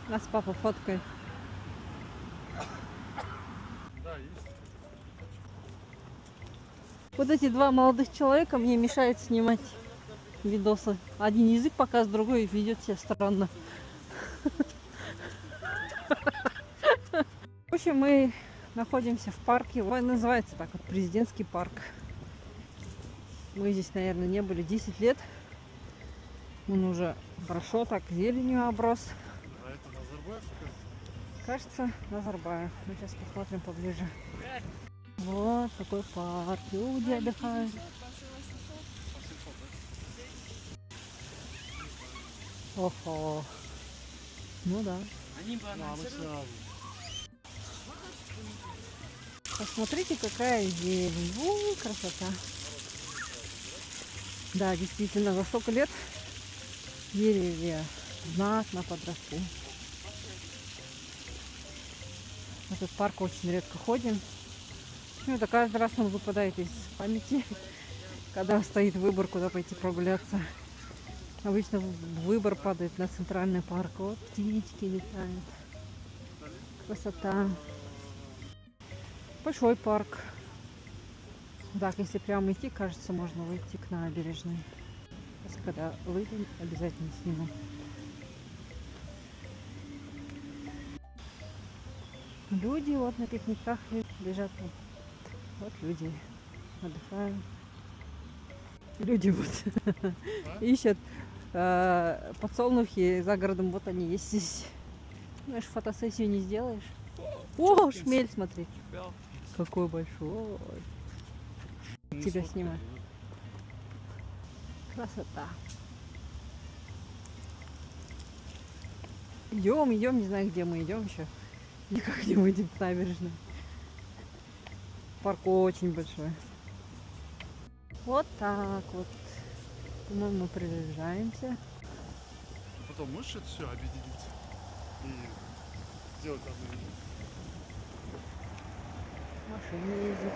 Нас папа фоткает. Да, есть. Вот эти два молодых человека мне мешают снимать видосы. Один язык показывает, другой ведет себя странно. В общем, мы находимся в парке. Он называется так вот, Президентский парк. Мы здесь, наверное, не были 10 лет. Он уже хорошо так зеленью оброс. А это Назарбаев? Кажется, Назарбаев. Мы сейчас посмотрим поближе. Вот такой парк. Люди отдыхают. Охо. Ну да. Посмотрите, какая зелень. Ой, красота. Да, действительно, за столько лет деревья знатно подросли. В этот парк очень редко ходим. Ну, это каждый раз он выпадает из памяти, когда стоит выбор, куда пойти прогуляться. Обычно выбор падает на центральный парк. Вот птички летают. Красота. Большой парк. Так, если прямо идти, кажется, можно выйти к набережной. Сейчас, когда выйдем, обязательно сниму. Люди вот на пикниках лежат. Вот люди отдыхают. Люди вот ищут подсолнухи за городом. Вот они есть здесь. Знаешь, фотосессию не сделаешь. О, шмель, смотри. Какой большой. Тебя снимаю. Красота. Идем, идем, не знаю, где мы идем еще. Никак не выйдем к набережной. Парк очень большой. Вот так вот. Мы приближаемся. Потом можешь это все объединить и сделать одно видео? Машины ездят.